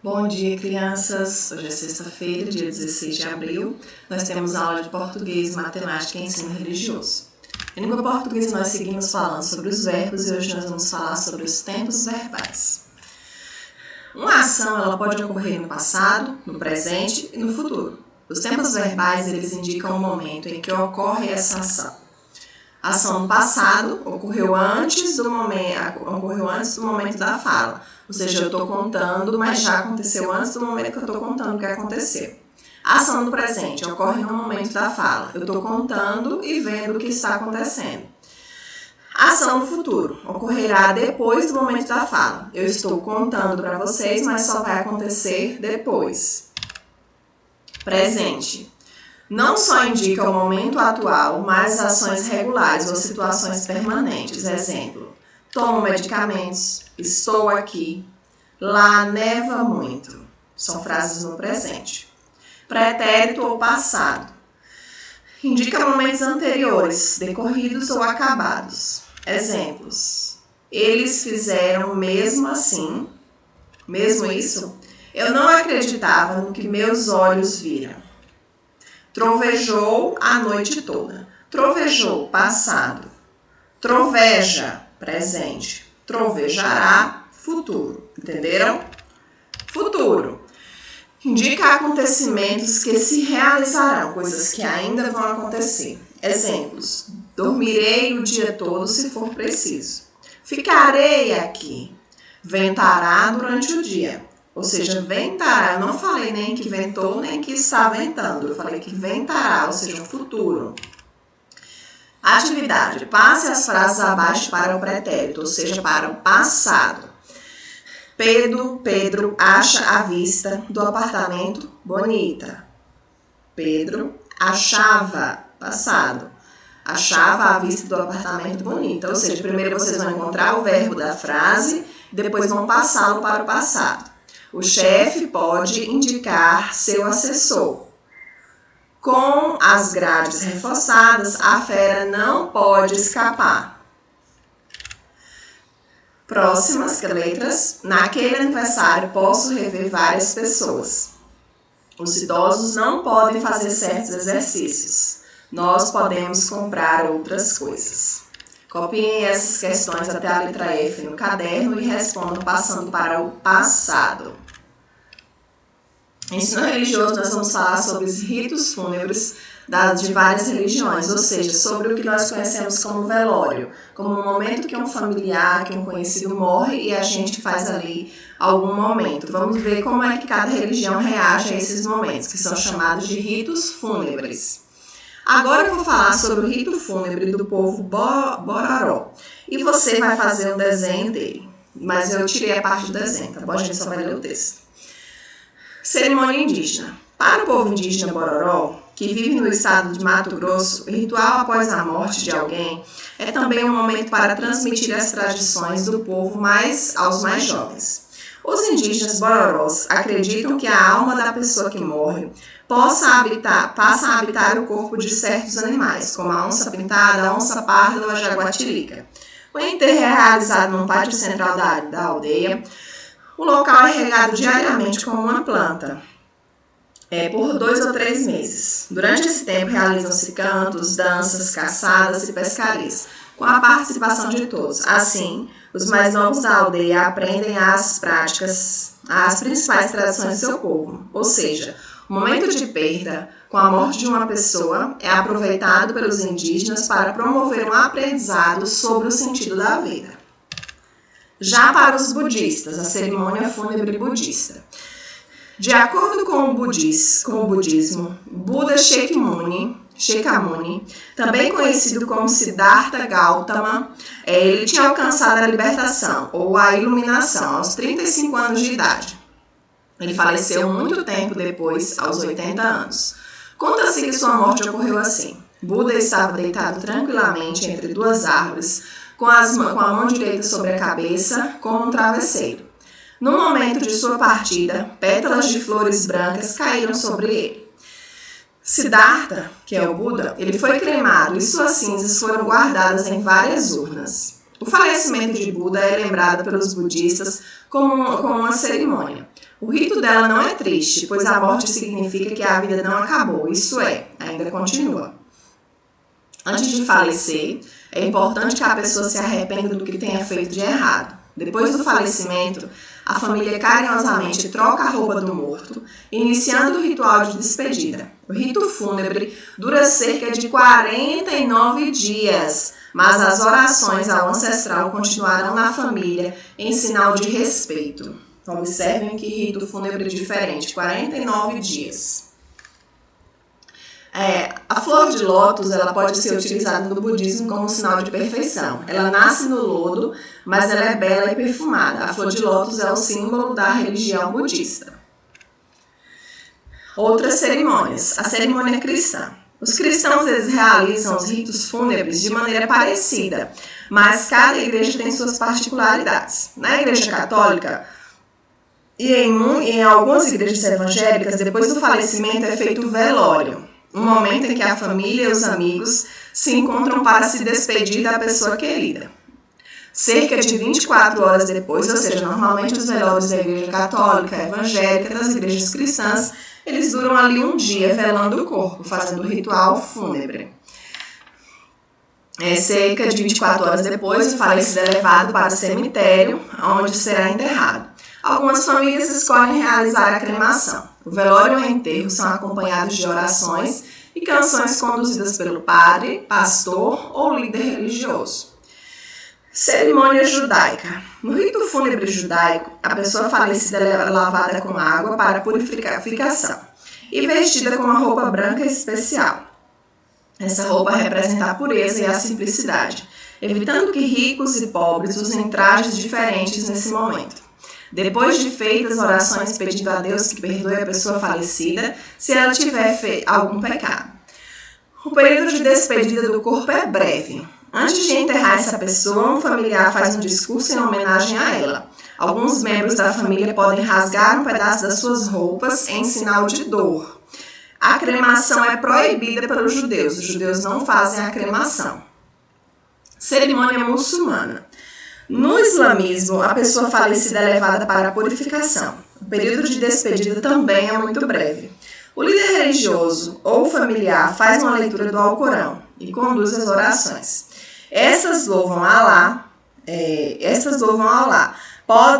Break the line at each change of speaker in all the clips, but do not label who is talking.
Bom dia, crianças! Hoje é sexta-feira, dia 16 de abril. Nós temos aula de português, matemática e ensino religioso. Em língua portuguesa, nós seguimos falando sobre os verbos e hoje nós vamos falar sobre os tempos verbais. Uma ação ela pode ocorrer no passado, no presente e no futuro. Os tempos verbais eles indicam o momento em que ocorre essa ação. A ação no passado ocorreu antes do momento da fala. Ou seja, eu estou contando, mas já aconteceu antes do momento que eu estou contando o que aconteceu. A ação no presente ocorre no momento da fala. Eu estou contando e vendo o que está acontecendo. A ação no futuro ocorrerá depois do momento da fala. Eu estou contando para vocês, mas só vai acontecer depois. Presente. Não só indica o momento atual, mas ações regulares ou situações permanentes. Exemplo, tomo medicamentos, estou aqui, lá neva muito. São frases no presente. Pretérito ou passado. Indica momentos anteriores, decorridos ou acabados. Exemplos, eles fizeram mesmo assim, mesmo isso, eu não acreditava no que meus olhos viram. Trovejou a noite toda. Trovejou, passado. Troveja, presente. Trovejará, futuro. Entenderam? Futuro. Indica acontecimentos que se realizarão, coisas que ainda vão acontecer. Exemplos. Dormirei o dia todo se for preciso. Ficarei aqui. Ventará durante o dia. Ou seja, ventará, eu não falei nem que ventou, nem que está ventando. Eu falei que ventará, ou seja, o futuro. Atividade. Passe as frases abaixo para o pretérito, ou seja, para o passado. Pedro acha a vista do apartamento bonita. Pedro achava, passado. Achava a vista do apartamento bonita. Ou seja, primeiro vocês vão encontrar o verbo da frase, depois vão passá-lo para o passado. O chefe pode indicar seu assessor. Com as grades reforçadas, a fera não pode escapar. Próximas letras. Naquele aniversário posso rever várias pessoas. Os idosos não podem fazer certos exercícios. Nós podemos comprar outras coisas. Copiem essas questões até a letra F no caderno e respondam passando para o passado. Em ensino religioso, nós vamos falar sobre os ritos fúnebres de várias religiões, ou seja, sobre o que nós conhecemos como velório, como um momento que um familiar, que um conhecido morre e a gente faz ali algum momento. Vamos ver como é que cada religião reage a esses momentos, que são chamados de ritos fúnebres. Agora eu vou falar sobre o rito fúnebre do povo Bororó. E você vai fazer um desenho dele. Mas eu tirei a parte do desenho, tá bom? A gente só vai ler o texto. Cerimônia indígena. Para o povo indígena Bororó, que vive no estado de Mato Grosso, o ritual após a morte de alguém é também um momento para transmitir as tradições do povo aos mais jovens. Os indígenas Bororós acreditam que a alma da pessoa que morre passa a habitar o corpo de certos animais, como a onça pintada, a onça parda ou a jaguatirica. O enterro é realizado no pátio central da aldeia. O local é regado diariamente com uma planta, por 2 ou 3 meses. Durante esse tempo realizam-se cantos, danças, caçadas e pescarias, com a participação de todos. Assim, os mais novos da aldeia aprendem as principais tradições do seu povo, ou seja, o momento de perda, com a morte de uma pessoa, é aproveitado pelos indígenas para promover um aprendizado sobre o sentido da vida. Já para os budistas, a cerimônia fúnebre budista. De acordo com o budismo, Buda Shakyamuni, também conhecido como Siddhartha Gautama, ele tinha alcançado a libertação ou a iluminação aos 35 anos de idade. Ele faleceu muito tempo depois, aos 80 anos. Conta-se que sua morte ocorreu assim. Buda estava deitado tranquilamente entre 2 árvores, com a mão direita sobre a cabeça, como um travesseiro. No momento de sua partida, pétalas de flores brancas caíram sobre ele. Siddhartha, que é o Buda, ele foi cremado e suas cinzas foram guardadas em várias urnas. O falecimento de Buda é lembrado pelos budistas como uma cerimônia. O rito dela não é triste, pois a morte significa que a vida não acabou, isso é, ainda continua. Antes de falecer, é importante que a pessoa se arrependa do que tenha feito de errado. Depois do falecimento, a família carinhosamente troca a roupa do morto, iniciando o ritual de despedida. O rito fúnebre dura cerca de 49 dias, mas as orações ao ancestral continuarão na família em sinal de respeito. Observem que rito fúnebre diferente, 49 dias. A flor de lótus ela pode ser utilizada no budismo como sinal de perfeição. Ela nasce no lodo, mas ela é bela e perfumada. A flor de lótus é o símbolo da religião budista. Outras cerimônias. A cerimônia cristã. Os cristãos eles realizam os ritos fúnebres de maneira parecida, mas cada igreja tem suas particularidades. Na igreja católica e em algumas igrejas evangélicas, depois do falecimento é feito o velório, um momento em que a família e os amigos se encontram para se despedir da pessoa querida. Cerca de 24 horas depois, ou seja, normalmente os velórios da igreja católica, evangélica, das igrejas cristãs, eles duram ali um dia velando o corpo, fazendo o ritual fúnebre. Cerca de 24 horas depois, o falecido é levado para o cemitério, onde será enterrado. Algumas famílias escolhem realizar a cremação. O velório e o enterro são acompanhados de orações e canções conduzidas pelo padre, pastor ou líder religioso. Cerimônia judaica. No rito fúnebre judaico, a pessoa falecida é lavada com água para purificação e vestida com uma roupa branca especial. Essa roupa representa a pureza e a simplicidade, evitando que ricos e pobres usem trajes diferentes nesse momento. Depois de feitas orações pedindo a Deus que perdoe a pessoa falecida se ela tiver feito algum pecado. O período de despedida do corpo é breve. Antes de enterrar essa pessoa, um familiar faz um discurso em homenagem a ela. Alguns membros da família podem rasgar um pedaço das suas roupas em sinal de dor. A cremação é proibida pelos judeus. Os judeus não fazem a cremação. Cerimônia muçulmana. No islamismo, a pessoa falecida é levada para a purificação. O período de despedida também é muito breve. O líder religioso ou familiar faz uma leitura do Alcorão e conduz as orações. Essas louvam a Allah.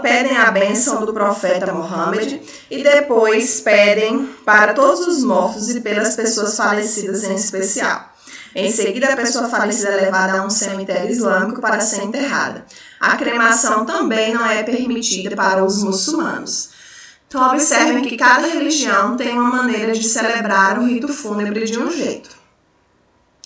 Pedem a bênção do profeta Muhammad e depois pedem para todos os mortos e pelas pessoas falecidas em especial. Em seguida, a pessoa falecida é levada a um cemitério islâmico para ser enterrada. A cremação também não é permitida para os muçulmanos. Então, observem que cada religião tem uma maneira de celebrar o rito fúnebre de um jeito.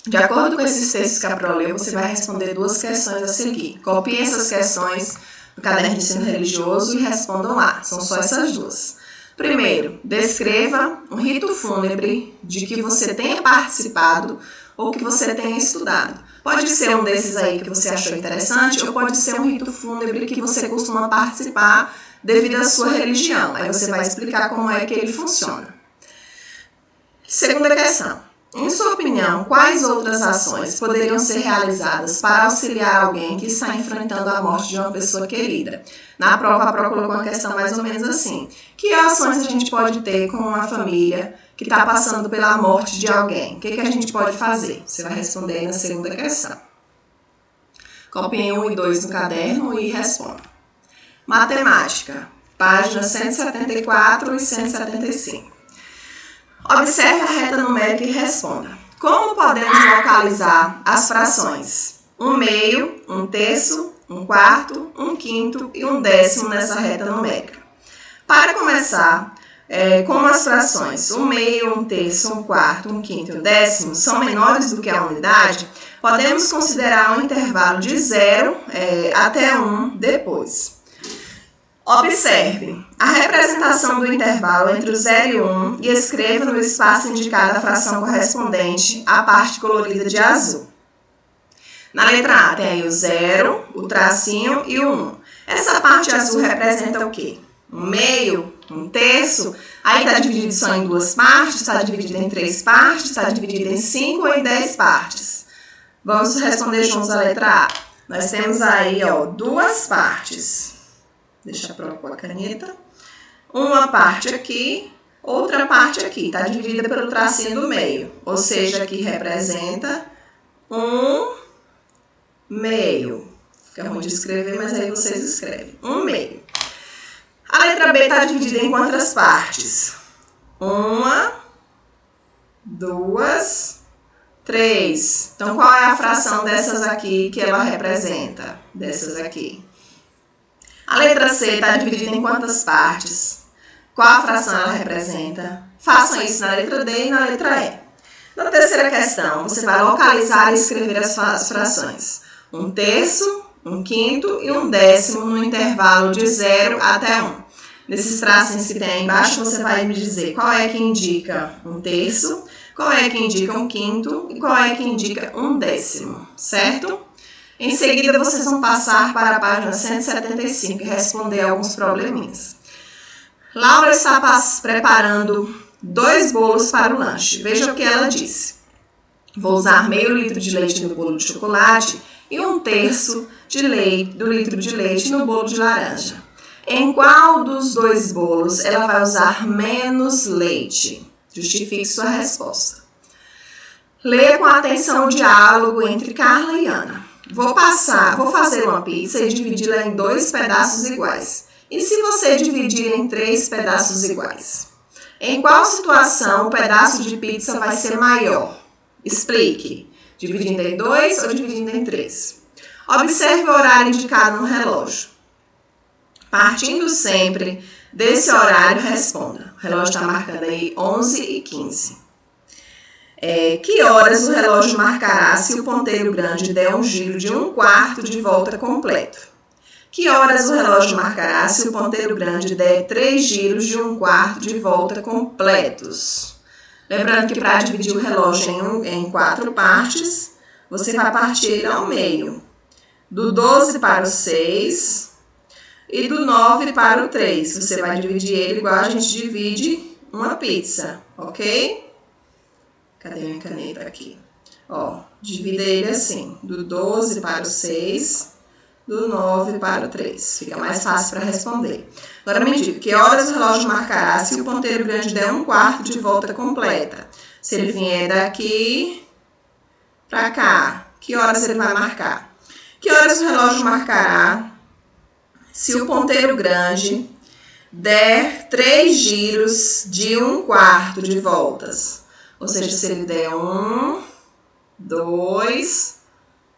De acordo com esses textos que a Pro leu, você vai responder 2 questões a seguir. Copiem essas questões no caderno de ensino religioso e respondam lá. São só essas 2. Primeiro, descreva um rito fúnebre de que você tenha participado ou que você tenha estudado. Pode ser um desses aí que você achou interessante ou pode ser um rito fúnebre que você costuma participar devido à sua religião. Aí você vai explicar como é que ele funciona. Segunda questão. Em sua opinião, quais outras ações poderiam ser realizadas para auxiliar alguém que está enfrentando a morte de uma pessoa querida? Na prova, a Pro colocou uma questão mais ou menos assim. Que ações a gente pode ter com uma família que está passando pela morte de alguém? O que a gente pode fazer? Você vai responder aí na segunda questão. Copiem 1 e 2 no caderno e responda. Matemática, páginas 174 e 175. Observe a reta numérica e responda. Como podemos localizar as frações? 1/2, 1/3, 1/4, 1/5 e 1/10 nessa reta numérica. Para começar, como as frações 1/2, 1/3, 1/4, 1/5 e 1/10 são menores do que a unidade, podemos considerar um intervalo de 0 até 1 depois. Observe a representação do intervalo entre o 0 e 1 e escreva no espaço indicado a fração correspondente à parte colorida de azul. Na letra A tem aí o 0, o tracinho e o 1. Essa parte azul representa o quê? 1/2, 1/3, aí está dividido só em 2 partes, está dividido em 3 partes, está dividido em 5 ou em 10 partes. Vamos responder juntos a letra A. Nós temos aí, ó, duas partes. Deixa eu propor a caneta. Uma parte aqui, outra parte aqui. Está dividida pelo tracinho do meio. Ou seja, aqui representa um meio. Fica ruim de escrever, mas aí vocês escrevem. Um meio. A letra B está dividida em quantas partes? 1, 2, 3. Então, qual é a fração dessas aqui que ela representa? Dessas aqui. A letra C está dividida em quantas partes? Qual a fração ela representa? Façam isso na letra D e na letra E. Na terceira questão, você vai localizar e escrever as frações. 1/3, 1/5 e 1/10 no intervalo de 0 até 1. Nesses tracinhos que tem aí embaixo, você vai me dizer qual é que indica 1/3, qual é que indica 1/5 e qual é que indica 1/10, certo? Em seguida, vocês vão passar para a página 175 e responder alguns probleminhas. Laura está preparando 2 bolos para o lanche. Veja o que ela disse. Vou usar meio litro de leite no bolo de chocolate e 1/3 do litro de leite no bolo de laranja. Em qual dos 2 bolos ela vai usar menos leite? Justifique sua resposta. Leia com atenção o diálogo entre Carla e Ana. Vou fazer uma pizza e dividi-la em 2 pedaços iguais. E se você dividir em 3 pedaços iguais? Em qual situação o pedaço de pizza vai ser maior? Explique. Dividindo em 2 ou dividindo em 3? Observe o horário indicado no relógio. Partindo sempre desse horário, responda. O relógio está marcando aí 11h15. Que horas o relógio marcará se o ponteiro grande der um giro de 1/4 de volta completo? Que horas o relógio marcará se o ponteiro grande der 3 giros de 1/4 de volta completos? Lembrando que para dividir o relógio em 4 partes, você vai partir ele ao meio. Do 12 para o 6 e do 9 para o 3. Você vai dividir ele igual a gente divide uma pizza, ok? Cadê minha caneta aqui? Ó, divida ele assim, do 12 para o 6, do 9 para o 3. Fica mais fácil para responder. Agora me diga, que horas o relógio marcará se o ponteiro grande der 1/4 de volta completa? Se ele vier daqui para cá, que horas ele vai marcar? Que horas o relógio marcará se o ponteiro grande der 3 giros de 1/4 de voltas? Ou seja, se ele der 1, 2,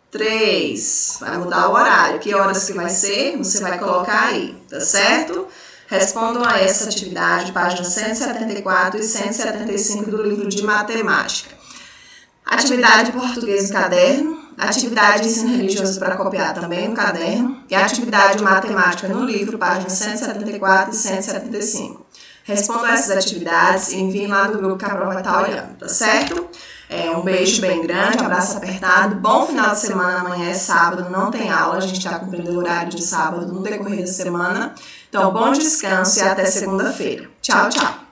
3, vai mudar o horário. Que horas que vai ser? Você vai colocar aí, tá certo? Respondam a essa atividade, páginas 174 e 175 do livro de matemática. Atividade português no caderno, atividade de ensino religioso para copiar também no caderno e atividade matemática no livro, páginas 174 e 175. Respondam essas atividades e enviem lá no grupo que a prova vai estar olhando, tá certo? Um beijo bem grande, um abraço apertado, bom final de semana, amanhã é sábado, não tem aula, a gente está cumprindo o horário de sábado no decorrer da semana. Então, bom descanso e até segunda-feira. Tchau, tchau!